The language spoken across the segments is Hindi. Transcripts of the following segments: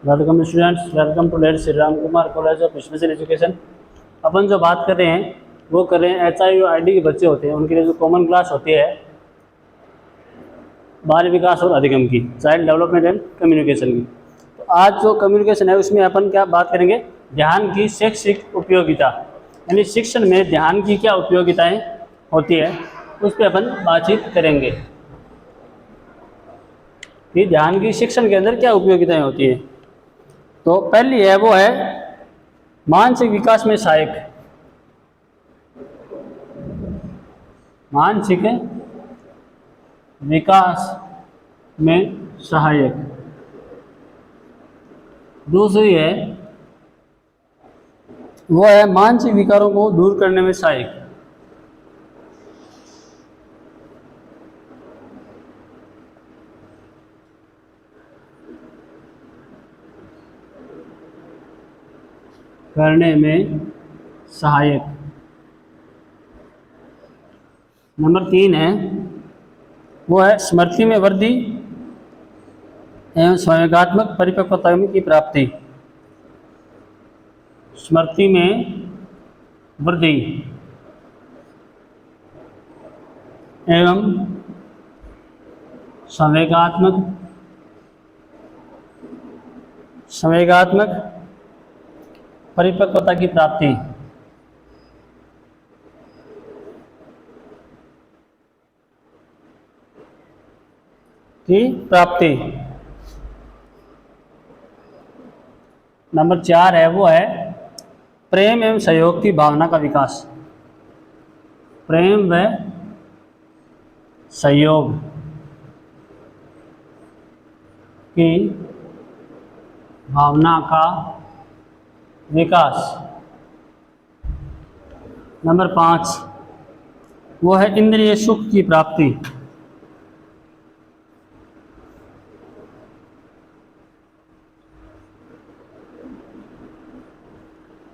Welcome students, welcome to late Shri Ram Kumar college of special education. अपन जो बात कर रहे हैं वो कर रहे हैं HIV के बच्चे होते हैं उनके लिए जो कॉमन क्लास होती है बाल विकास और अधिगम की, चाइल्ड डेवलपमेंट एंड कम्युनिकेशन की। तो आज जो कम्युनिकेशन है उसमें अपन क्या बात करेंगे, ध्यान की शैक्षिक उपयोगिता, यानी शिक्षण में ध्यान की क्या उपयोगिताएं होती है उस पर अपन बातचीत करेंगे कि ध्यान की शिक्षण के अंदर क्या उपयोगिताएं होती है। तो पहली है वो है मानसिक विकास में सहायक। मानसिक विकास में सहायक। दूसरी है वो है मानसिक विकारों को दूर करने में सहायक। करने में सहायक। नंबर 3 है वो है स्मृति में वृद्धि एवं संवेगात्मक परिपक्वता की प्राप्ति। स्मृति में वृद्धि एवं संवेगात्मक परिपक्वता की प्राप्ति। नंबर 4 है वो है प्रेम एवं सहयोग की भावना का विकास। प्रेम व सहयोग की भावना का विकास। नंबर 5 वो है इंद्रिय सुख की प्राप्ति।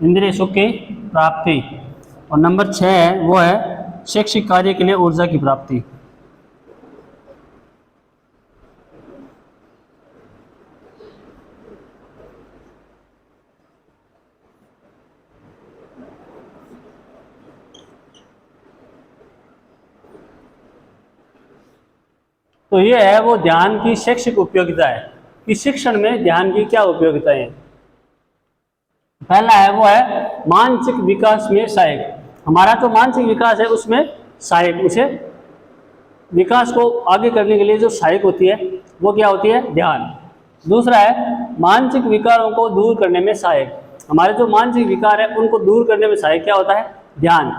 इंद्रिय सुख की प्राप्ति। और नंबर 6 है वो है शैक्षिक कार्य के लिए ऊर्जा की प्राप्ति। तो ये है वो ध्यान की शैक्षिक उपयोगिता है कि शिक्षण में ध्यान की क्या उपयोगिताएं हैं। पहला है वो है मानसिक विकास में सहायक। हमारा जो मानसिक विकास है उसमें सहायक, उसे विकास को आगे करने के लिए जो सहायक होती है वो क्या होती है, ध्यान। दूसरा है मानसिक विकारों को दूर करने में सहायक। हमारे जो मानसिक विकार है उनको दूर करने में सहायक क्या होता है, ध्यान।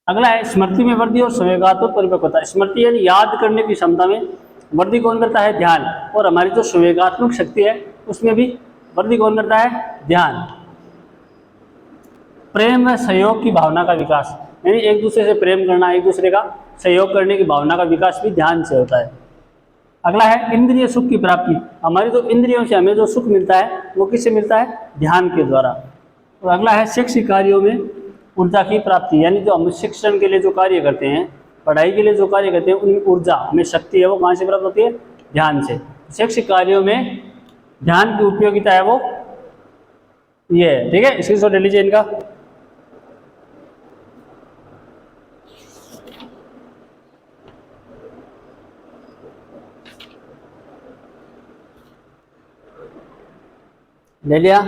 अगला है स्मृति में वृद्धि और संवेगात्मक परिपक्वता। स्मृति यानी याद करने की क्षमता में वृद्धि कौन करता है, ध्यान। और हमारी जो संवेगात्मक शक्ति है उसमें भी वृद्धि कौन करता है, ध्यान। प्रेम व सहयोग की भावना का विकास, यानी एक दूसरे से प्रेम करना, एक दूसरे का सहयोग करने की भावना का विकास भी ध्यान से होता है। अगला है इंद्रिय सुख की प्राप्ति। हमारी जो इंद्रियों से हमें जो सुख मिलता है वो किससे मिलता है, ध्यान के द्वारा। और अगला है शैक्षिक कार्यों में ऊर्जा की प्राप्ति, यानी जो हम शिक्षण के लिए जो कार्य करते हैं, पढ़ाई के लिए जो कार्य करते हैं उनमें ऊर्जा, हमें शक्ति है वो कहाँ से प्राप्त होती है, ध्यान से। शैक्षिक कार्यों में ध्यान की उपयोगिता है वो ये है, ठीक है। स्क्रीनशॉट ले लीजिए इनका। ले लिया।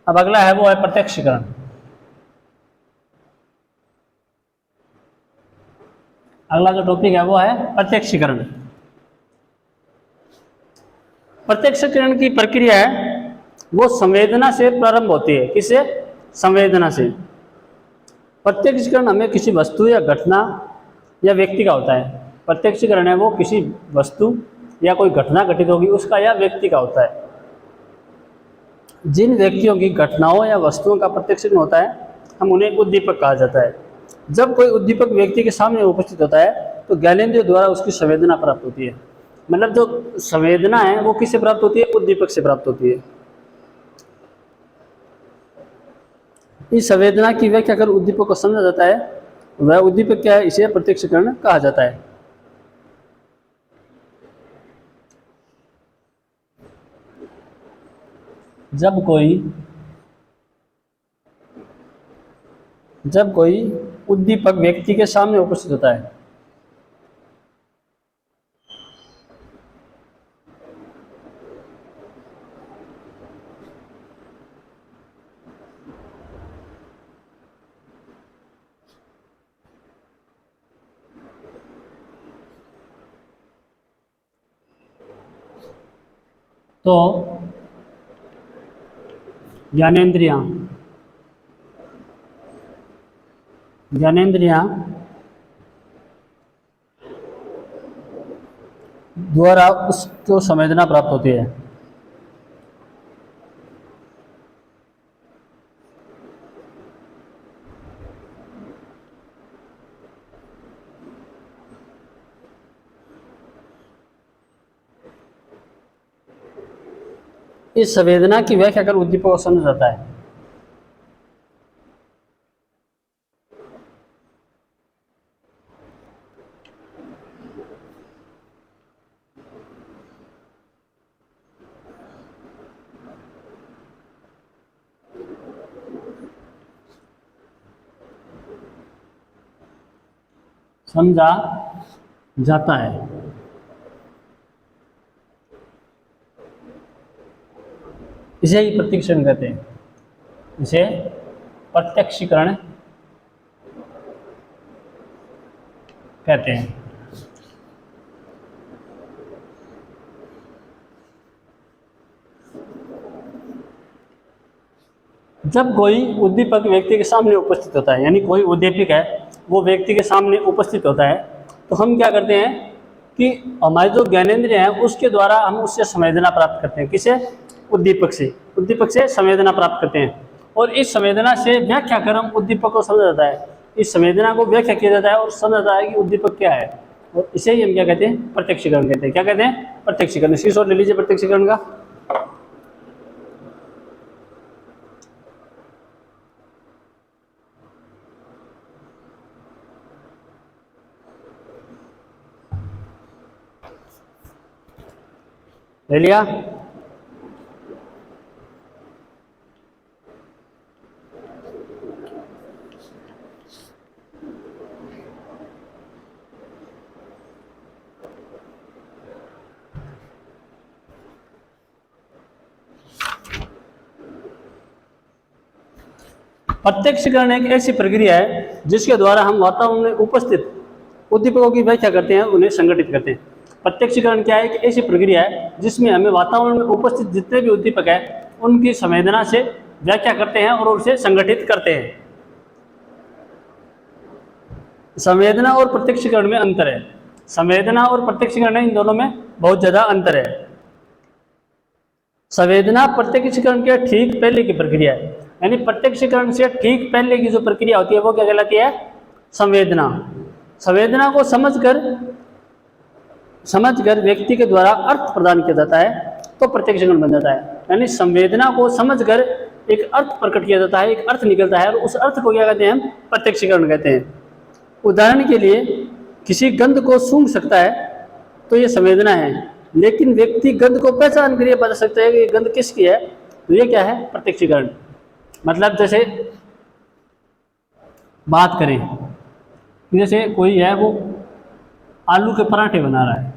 अब अगला है वो है प्रत्यक्षीकरण। अगला जो टॉपिक है वो है प्रत्यक्षीकरण। प्रत्यक्षीकरण की प्रक्रिया है वो संवेदना से प्रारंभ होती है। किससे, संवेदना से। प्रत्यक्षीकरण हमें किसी वस्तु या घटना या व्यक्ति का होता है। प्रत्यक्षीकरण है वो किसी वस्तु या कोई घटना घटित होगी उसका या व्यक्ति का होता है। जिन व्यक्तियों की घटनाओं या वस्तुओं का प्रत्यक्षीकरण होता है हम उन्हें उद्दीपक कहा जाता है। जब कोई उद्दीपक व्यक्ति के सामने उपस्थित होता है तो ज्ञानेंद्रियों द्वारा उसकी संवेदना प्राप्त होती है। मतलब जो संवेदना है वो किससे प्राप्त होती है? उद्दीपक से प्राप्त होती है। इस संवेदना की व्याख्या कर उद्दीपक को समझा जाता है, वह उद्दीपक क्या है? इसे प्रत्यक्षीकरण कहा जाता है। जब कोई उद्दीपक व्यक्ति के सामने उपस्थित होता है, तो ज्ञानेंद्रियां द्वारा उसको संवेदना प्राप्त होती है। इस संवेदना की व्याख्या कर उद्दीपक को समझा जाता है। समझा जाता है। इसे ही प्रत्यक्षीकरण कहते हैं। इसे प्रत्यक्षीकरण कहते हैं। जब कोई उद्दीपक व्यक्ति के सामने उपस्थित होता है, यानी कोई उद्दीपक है वो व्यक्ति के सामने उपस्थित होता है, तो हम क्या करते हैं कि हमारे जो ज्ञानेंद्रिय हैं उसके द्वारा हम उससे संवेदना प्राप्त करते हैं। किसे? उद्दीपक से संवेदना प्राप्त करते हैं। और इस संवेदना से व्याख्या कर हम उद्दीपक को समझा जाता है। इस संवेदना को व्याख्या किया जाता है और समझा जाता है कि उद्दीपक क्या है, और इसे ही हम क्या कहते हैं? प्रत्यक्षीकरण कहते हैं। क्या कहते हैं? प्रत्यक्षीकरण। स्क्रीनशॉट ले लीजिए प्रत्यक्षीकरण का। ले लिया? प्रत्यक्षीकरण एक ऐसी प्रक्रिया है जिसके द्वारा हम वातावरण में उपस्थित उद्दीपकों की व्याख्या करते हैं, उन्हें संगठित करते हैं। प्रत्यक्षीकरण क्या है? एक ऐसी प्रक्रिया है जिसमें हमें वातावरण में उपस्थित जितने भी उद्दीपक है उनकी संवेदना से व्याख्या करते हैं और उसे संगठित करते हैं। संवेदना और प्रत्यक्षीकरण में अंतर है। संवेदना और प्रत्यक्षीकरण इन दोनों में बहुत ज्यादा अंतर है। संवेदना प्रत्यक्षीकरण के ठीक पहले की प्रक्रिया है, यानी प्रत्यक्षीकरण से ठीक पहले की जो प्रक्रिया होती है वो क्या कहलाती है? संवेदना। संवेदना को समझकर व्यक्ति के द्वारा अर्थ प्रदान किया जाता है तो प्रत्यक्षीकरण बन जाता है। यानी संवेदना को समझकर एक अर्थ प्रकट किया जाता है, एक अर्थ निकलता है और उस अर्थ को क्या कहते हैं? हम प्रत्यक्षीकरण कहते हैं। उदाहरण के लिए किसी गंध को सूंघ सकता है तो ये संवेदना है, लेकिन व्यक्ति गंध को पहचान कर ये बता सकता है कि ये गंध किसकी है, तो ये क्या है? प्रत्यक्षीकरण। मतलब जैसे बात करें, जैसे कोई है वो आलू के पराठे बना रहा है,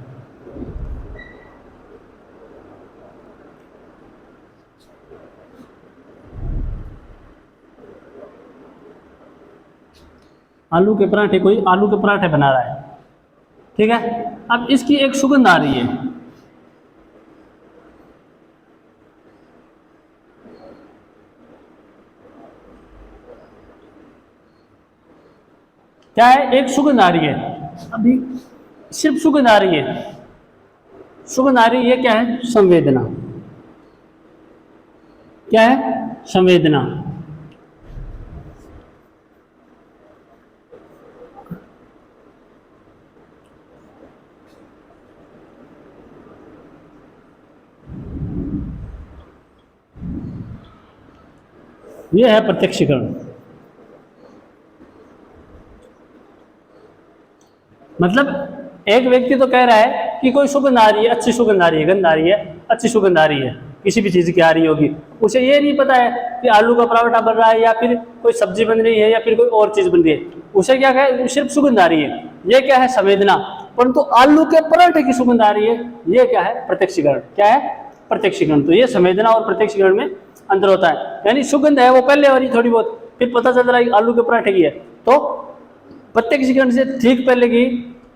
कोई आलू के पराठे बना रहा है, ठीक है। अब इसकी एक सुगंध आ रही है, क्या है? एक सुगंध आ रही है, अभी सिर्फ सुगंध आ रही है। सुगंध आ रही है, क्या है? संवेदना। क्या है? संवेदना। ये है प्रत्यक्षीकरण। मतलब एक व्यक्ति तो कह रहा है कि कोई सुगंध आ रही है, अच्छी सुगंध आ रही है, गंध आ रही है, अच्छी सुगंध आ रही है, किसी भी चीज़ की आ रही होगी। उसे ये नहीं पता है कि आलू का पराठा बन रहा है या फिर कोई सब्जी बन रही है या फिर कोई और चीज़ बन रही है। उसे क्या है, सिर्फ सुगंध आ रही है। ये क्या है, संवेदना। परंतु आलू के पराठे की सुगंध आ रही है, ये क्या है, प्रत्यक्षीकरण। क्या है, प्रत्यक्षीकरण। तो ये संवेदना और प्रत्यक्षीकरण में अंतर होता है। यानी सुगंध है वो पहले वाली थोड़ी बहुत, फिर पता चल रहा है आलू के पराठे की है। तो प्रत्यक्षीकरण से ठीक पहले की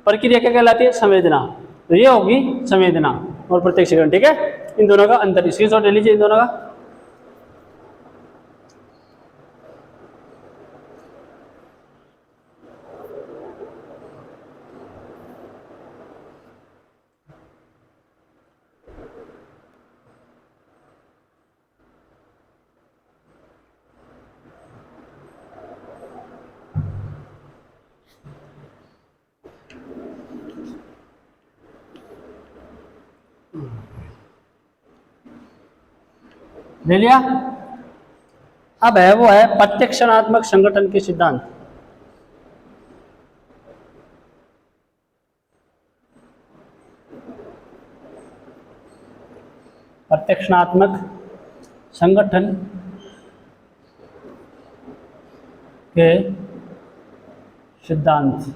प्रक्रिया क्या कहलाती है, संवेदना। तो ये होगी संवेदना और प्रत्यक्षीकरण। ठीक है, इन दोनों का अंतर स्क्रीनशॉट ले लीजिए इन दोनों का। ले लिया। अब है वो है प्रत्यक्षणात्मक संगठन के सिद्धांत। प्रत्यक्षणात्मक संगठन के सिद्धांत।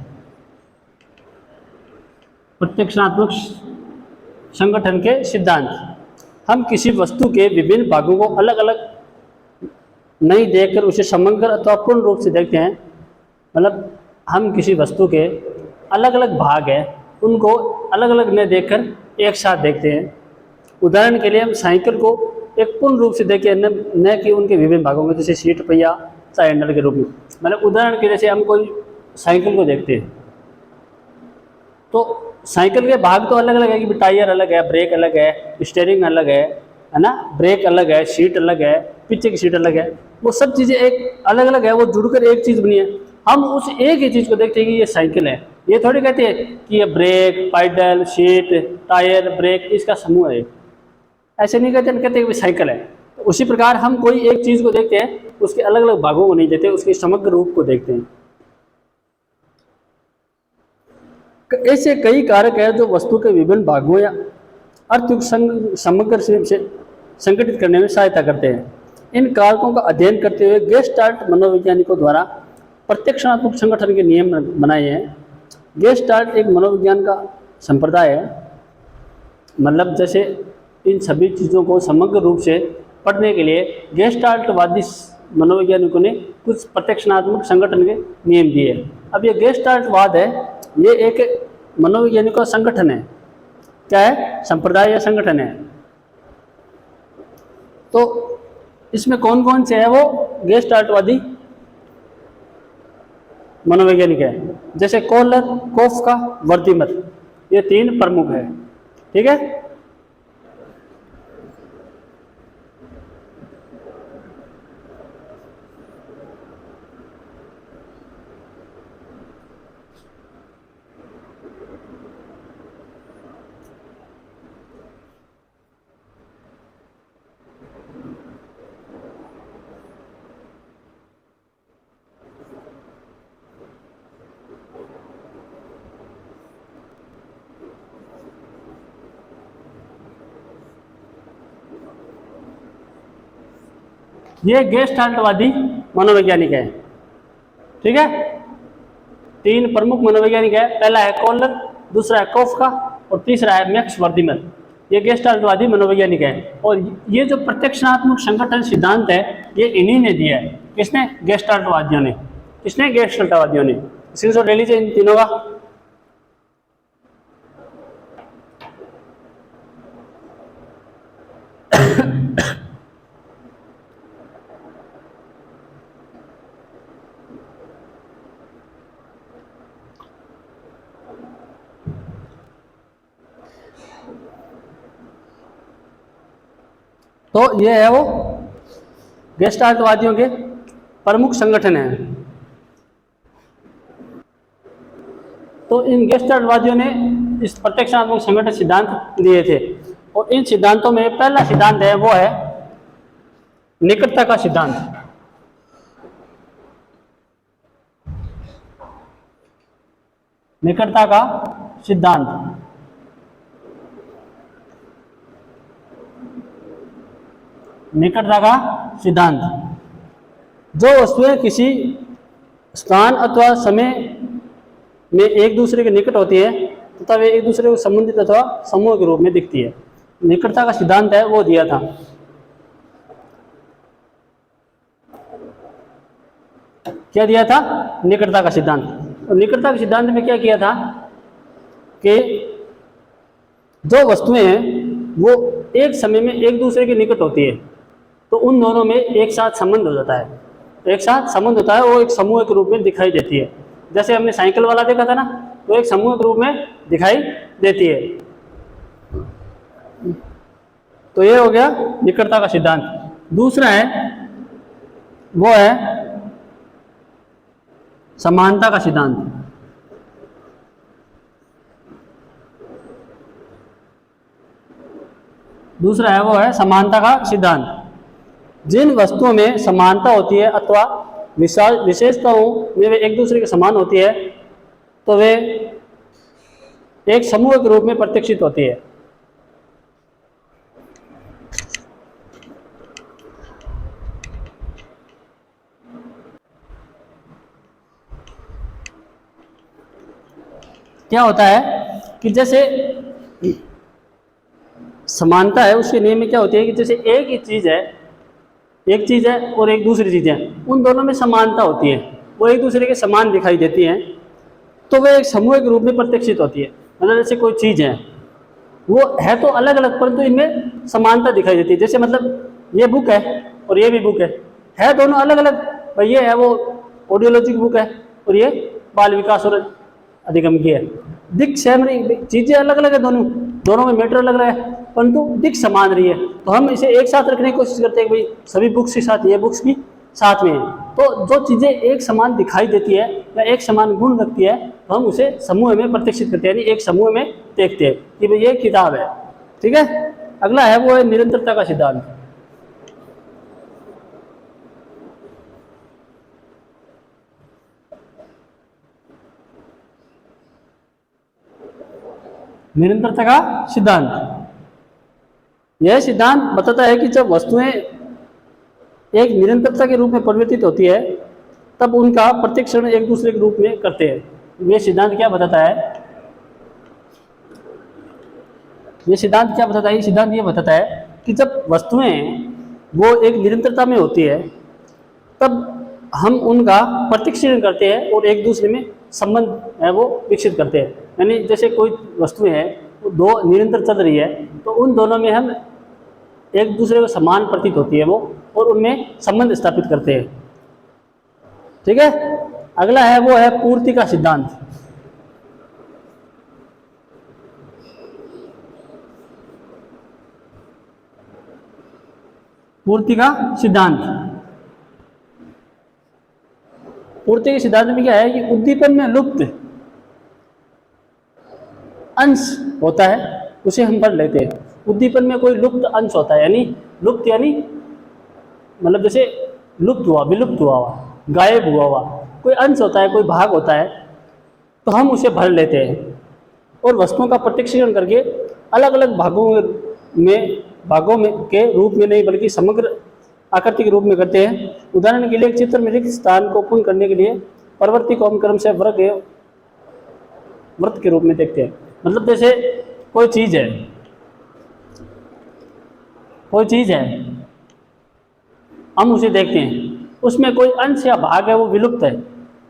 प्रत्यक्षणात्मक संगठन के सिद्धांत। हम किसी वस्तु के विभिन्न भागों को अलग अलग नहीं देखकर उसे समग्र अथवा पूर्ण रूप से देखते हैं। मतलब हम किसी वस्तु के अलग अलग भाग हैं, उनको अलग अलग न देखकर एक साथ देखते हैं। उदाहरण के लिए हम साइकिल को एक पूर्ण रूप से देखें, न कि उनके विभिन्न भागों में, जैसे सीट, पहिया, चाहे हैंडल के रूप में। मतलब उदाहरण के जैसे हम कोई साइकिल को देखते हैं तो साइकिल के भाग तो अलग अलग है कि टायर अलग है, ब्रेक अलग है, स्टीयरिंग अलग है ना, ब्रेक अलग है, सीट अलग है, पीछे की सीट अलग है। वो सब चीज़ें एक अलग अलग है, वो जुड़कर एक चीज़ बनी है। हम उस एक ही चीज़ को देखते हैं कि ये साइकिल है। ये थोड़ी कहते हैं कि ये brake, pedal, seat, tyre, brake इसका समूह है। ऐसे नहीं कहते, कहते हैं कि साइकिल है। तो उसी प्रकार हम कोई एक चीज़ को देखते हैं, उसके अलग अलग भागों को नहीं देखते, उसके समग्र रूप को देखते हैं। ऐसे कई कारक हैं जो वस्तु के विभिन्न भागों या अर्थ समग्र रूप से संगठित करने में सहायता करते हैं। इन कारकों का अध्ययन करते हुए गेस्टाल्ट मनोवैज्ञानिकों द्वारा प्रत्यक्षणात्मक संगठन के नियम बनाए हैं। गेस्टाल्ट एक मनोविज्ञान का संप्रदाय है। मतलब जैसे इन सभी चीज़ों को समग्र रूप से पढ़ने के लिए गेस्टाल्टवादी मनोवैज्ञानिकों ने कुछ प्रत्यक्षणात्मक संगठन के नियम दिए। अब ये गेस्टाल्टवाद है, ये एक मनोवैज्ञानिक का संगठन है। क्या है, संप्रदाय या संगठन है। तो इसमें कौन कौन से है वो गेस्टाल्टवादी मनोवैज्ञानिक है, जैसे कोहलर, कोफका, वर्दीमर, ये तीन प्रमुख है। ठीक है, ये गेस्टाल्टवादी मनोवैज्ञानिक है। ठीक है, तीन प्रमुख मनोवैज्ञानिक है। पहला है कोहलर, दूसरा है कोफका और तीसरा है मैक्स वर्दीमर। ये गेस्टाल्टवादी मनोवैज्ञानिक है। और ये जो प्रत्यक्षणात्मक संगठन सिद्धांत है, ये इन्हीं ने दिया है। किसने, गेस्टाल्टवादियों ने। किसने, गेस्टाल्टवादियों ने। स्क्रीनशॉट ले लीजिए इन तीनों का। तो ये है वो गेस्टाल्टवादियों के प्रमुख संगठन हैं। तो इन गेस्टाल्टवादियों ने इस प्रत्यक्षणात्मक संगठन सिद्धांत दिए थे। और इन सिद्धांतों में पहला सिद्धांत है वो है निकटता का सिद्धांत। निकटता का सिद्धांत। निकटता का सिद्धांत, जो वस्तुएं किसी स्थान अथवा समय में एक दूसरे के निकट होती है तथा वे एक दूसरे को संबंधित अथवा समूह के रूप में दिखती है। निकटता का सिद्धांत है वो दिया था। क्या दिया था? निकटता का सिद्धांत। और निकटता के सिद्धांत में क्या किया था कि जो वस्तुएं हैं वो एक समय में एक दूसरे के निकट होती है तो उन दोनों में एक साथ संबंध हो जाता है। एक साथ संबंध होता है, वो एक समूह के रूप में दिखाई देती है। जैसे हमने साइकिल वाला देखा था ना, तो एक समूह के रूप में दिखाई देती है। तो ये हो गया निकटता का सिद्धांत। दूसरा है वो है समानता का सिद्धांत। दूसरा है वो है समानता का सिद्धांत। जिन वस्तुओं में समानता होती है अथवा विशेषताओं में वे एक दूसरे के समान होती है तो वे एक समूह के रूप में प्रत्यक्षित होती है। क्या होता है कि जैसे समानता है उसके नियम में क्या होती है कि जैसे एक ही चीज़ है, एक चीज़ है और एक दूसरी चीज़ है, उन दोनों में समानता होती है, वो एक दूसरे के समान दिखाई देती हैं तो वे एक समूह के रूप में प्रत्यक्षित होती है। मतलब जैसे कोई चीज़ है वो है तो अलग अलग परंतु इनमें समानता दिखाई देती है। जैसे मतलब ये बुक है और ये भी बुक है दोनों अलग अलग। भाई ये है वो ऑडियोलॉजी की बुक है और ये बाल विकास और अधिगम की है। दिख सेम रही, चीज़ें अलग अलग है, दोनों में मैटर अलग रहा है परंतु दिख समान रही है। तो हम इसे एक साथ रखने की कोशिश करते हैं कि भाई सभी बुक्स के साथ ये बुक्स भी साथ में है। तो जो चीज़ें एक समान दिखाई देती है या एक समान गुण रखती है तो हम उसे समूह में प्रत्यक्षित करते हैं, यानी एक समूह में देखते हैं कि भाई ये किताब है। ठीक है। अगला है वो है निरंतरता का सिद्धांत। निरंतरता का सिद्धांत, यह सिद्धांत बताता है कि जब वस्तुएं एक निरंतरता के रूप में परिवर्तित होती है तब उनका प्रत्यक्षण एक दूसरे के रूप में करते हैं। यह सिद्धांत क्या बताता है? ये सिद्धांत क्या बताता है? ये सिद्धांत ये बताता है कि जब वस्तुएं वो एक निरंतरता में होती है तब हम उनका प्रत्यक्षण करते हैं और एक दूसरे में संबंध है वो विकसित करते हैं। यानी जैसे कोई वस्तुएं हैं वो दो निरंतर चल रही है तो उन दोनों में हम एक दूसरे को समान प्रतीत होती है वो और उनमें संबंध स्थापित करते हैं। ठीक है। अगला है वो है पूर्ति का सिद्धांत। पूर्ति का सिद्धांत, पूर्ति के सिद्धांत में क्या है कि उद्दीपन में लुप्त अंश होता है उसे हम पढ़ लेते हैं। उद्दीपन में कोई लुप्त अंश होता है, यानी लुप्त यानी मतलब जैसे लुप्त हुआ, विलुप्त हुआ, गायब हुआ कोई अंश होता है, कोई भाग होता है तो हम उसे भर लेते हैं और वस्तुओं का प्रत्यक्षीकरण करके अलग अलग भागों में के रूप में नहीं बल्कि समग्र आकृति के रूप में करते हैं। उदाहरण के लिए एक चित्र में रिक्त स्थान को पूर्ण करने के लिए प्रवृत्ति को हम क्रम से वृत्त के रूप में देखते हैं। मतलब जैसे कोई चीज़ है हम उसे देखते हैं, उसमें कोई अंश या भाग है वो विलुप्त है,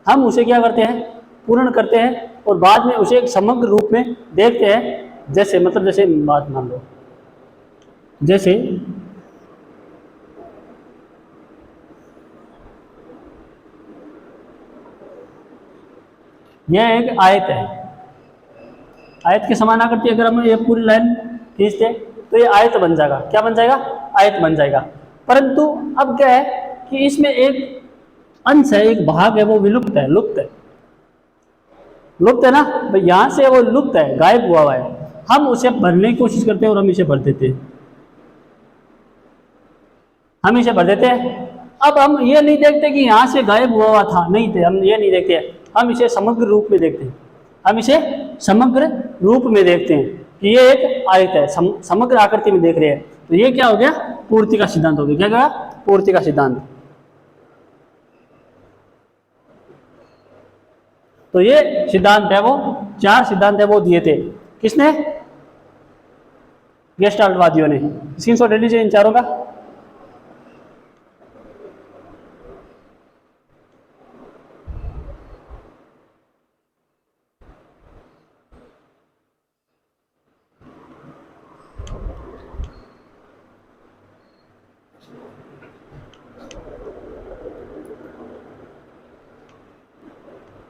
हम उसे क्या करते हैं? पूर्ण करते हैं और बाद में उसे एक समग्र रूप में देखते हैं। जैसे मतलब जैसे बात मान लो, जैसे यह एक आयत है, आयत के समान आकृति अगर हम ये पूरी लाइन खींचते तो ये आयत बन जाएगा। क्या बन जाएगा? आयत बन जाएगा। परंतु अब क्या है कि इसमें एक अंश है, एक भाग है वो विलुप्त है, लुप्त है ना भाई, यहाँ से वो लुप्त है, गायब हुआ है, हम उसे भरने की कोशिश करते हैं और हम इसे भर देते हैं, अब हम ये नहीं देखते कि यहाँ से गायब हुआ था, नहीं थे, हम ये नहीं देखते, हम इसे समग्र रूप में देखते हैं। हम इसे समग्र रूप में देखते हैं कि ये एक आयत है, समग्र आकृति में देख रहे हैं, तो ये क्या हो गया, पूर्ति का सिद्धांत हो गया। क्या कहा, पूर्ति का सिद्धांत। तो ये सिद्धांत है, वो 4 सिद्धांत है वो दिए थे, किसने, गेस्टाल्टवादियों ने। स्क्रीनशॉट ले लीजिए इन चारों का।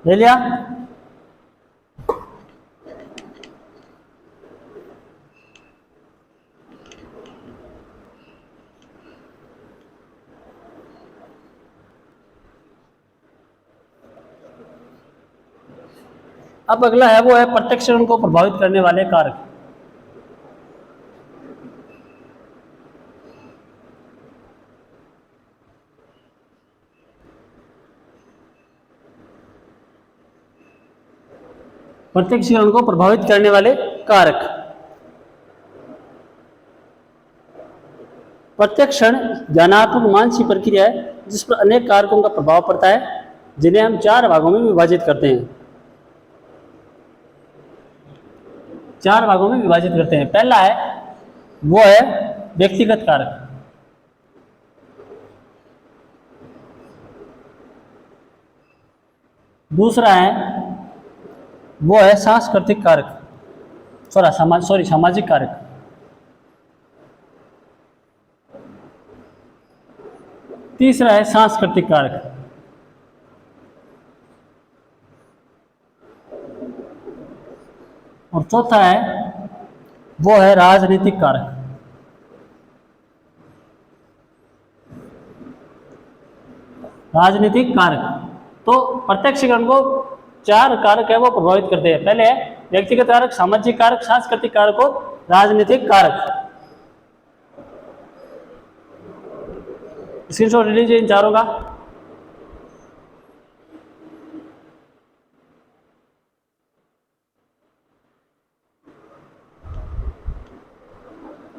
ले लिया। अब अगला है वो है प्रत्यक्षण को प्रभावित करने वाले कारक। प्रत्यक्षीकरण को प्रभावित करने वाले कारक। प्रत्यक्षण ज्ञानात्मक मानसिक प्रक्रिया है जिस पर अनेक कारकों का प्रभाव पड़ता है, जिन्हें हम 4 भागों में विभाजित करते हैं। 4 भागों में विभाजित करते हैं। पहला है वो है व्यक्तिगत कारक। दूसरा है वो है सांस्कृतिक कारक, सामाजिक कारक। तीसरा है सांस्कृतिक कारक। और चौथा है वो है राजनीतिक कारक। राजनीतिक कारक। तो प्रत्यक्षीकरण को 4 कारक है वो प्रभावित करते हैं। पहले है व्यक्तिगत कारक, सामाजिक कारक, सांस्कृतिक कारक और राजनीतिक कारक। स्क्रीनशॉट ले लीजिए इन चारों का।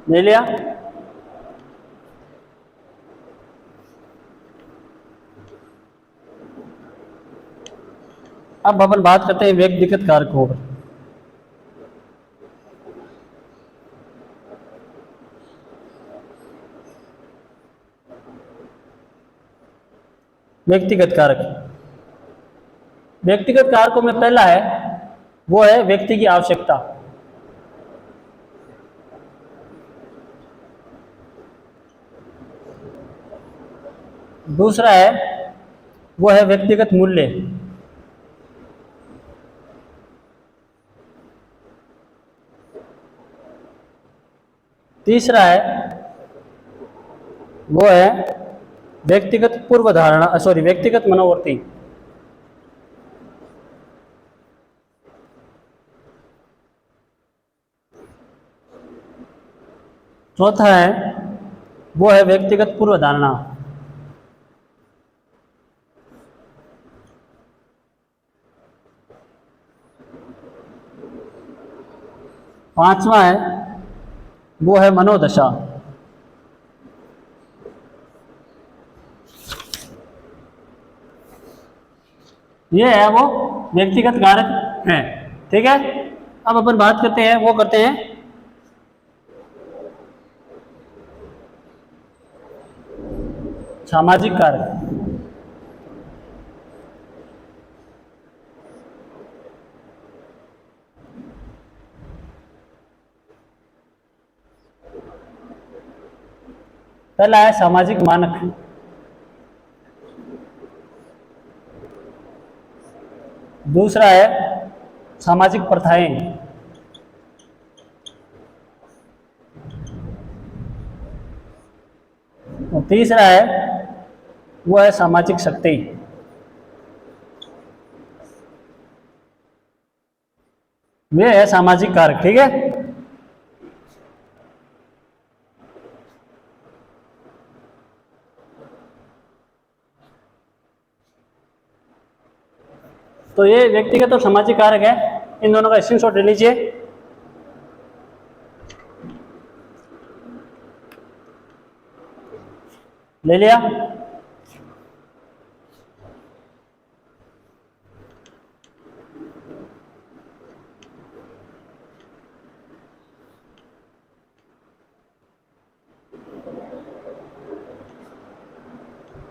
ले लिया। अब अपन बात करते हैं व्यक्तिगत कारकों पर। व्यक्तिगत कारक। व्यक्तिगत कारकों में पहला है वो है व्यक्ति की आवश्यकता। दूसरा है वो है व्यक्तिगत मूल्य। तीसरा है वो है व्यक्तिगत व्यक्तिगत मनोवृत्ति। चौथा है वो है व्यक्तिगत पूर्व धारणा। पांचवा है वो है मनोदशा। ये है वो व्यक्तिगत कारक है। ठीक है, अब अपन बात करते हैं वो करते हैं सामाजिक कारक। पहला है सामाजिक मानक। दूसरा है सामाजिक प्रथाएं। और तीसरा है वो है सामाजिक शक्ति। ये है सामाजिक कारक। ठीक है, तो ये व्यक्तिगत और सामाजिक कारक है। इन दोनों का स्क्रीनशॉट ले लीजिए। ले लिया?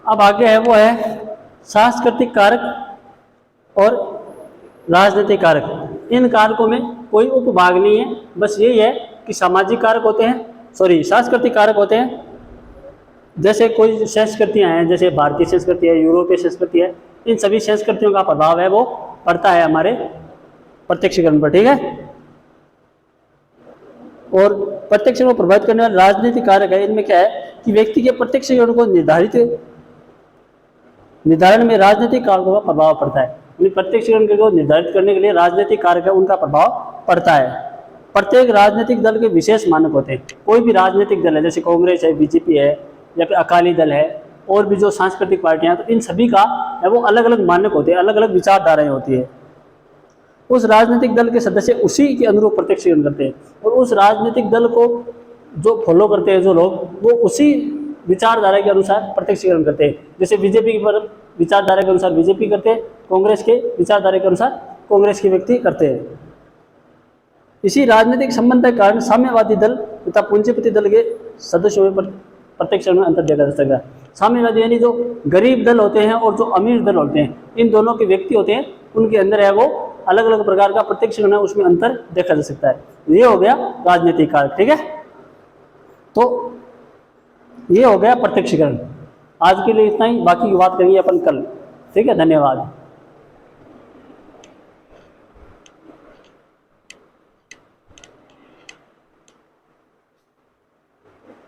अब आगे है वो है सांस्कृतिक कारक और राजनीतिक कारक। इन कारकों में कोई उपभाग नहीं है, बस यही है कि सामाजिक कारक होते हैं, सांस्कृतिक कारक होते हैं। जैसे कोई संस्कृतियाँ हैं, जैसे भारतीय संस्कृति है, यूरोपीय संस्कृति है, इन सभी संस्कृतियों का प्रभाव है वो पड़ता है हमारे प्रत्यक्षीकरण पर, ठीक है। और प्रत्यक्षीकरण को प्रभावित करने वाले राजनीतिक कारक है, इनमें क्या है कि व्यक्ति के प्रत्यक्षीकरण को निर्धारण में राजनीतिक कारकों का प्रभाव पड़ता है। प्रत्यक्षीकरण को निर्धारित करने के लिए राजनीतिक कारक है उनका प्रभाव पड़ता है। प्रत्येक राजनीतिक दल के विशेष मानक होते हैं। कोई भी राजनीतिक दल है, जैसे कांग्रेस है, बीजेपी है, या फिर अकाली दल है, और भी जो सांस्कृतिक पार्टियां हैं, तो इन सभी का है वो अलग अलग मानक होते हैं, अलग अलग विचारधाराएं होती है। उस राजनीतिक दल के सदस्य उसी के अनुरूप प्रत्यक्षीकरण करते हैं, और उस राजनीतिक दल को जो फॉलो करते हैं जो लोग, वो उसी विचारधारा के अनुसार प्रत्यक्षीकरण करते हैं। जैसे बीजेपी की विचारधारा के अनुसार बीजेपी करते हैं, कांग्रेस के विचारधारा के अनुसार कांग्रेस के व्यक्ति करते हैं। इसी राजनीतिक संबंध के कारण साम्यवादी दल तथा पूंजीपति दल के सदस्यों में प्रत्यक्षीकरण में अंतर देखा जा सकता है। साम्यवादी यानी जो गरीब दल होते हैं और जो अमीर दल होते हैं, इन दोनों के व्यक्ति होते हैं, उनके अंदर है वो अलग अलग प्रकार का प्रत्यक्षीकरण है, उसमें अंतर देखा जा सकता है। ये हो गया राजनीतिक कारक, ठीक है। तो ये हो गया प्रत्यक्षीकरण। आज के लिए इतना ही, बाकी की बात करेंगे अपन कल, ठीक है। धन्यवाद।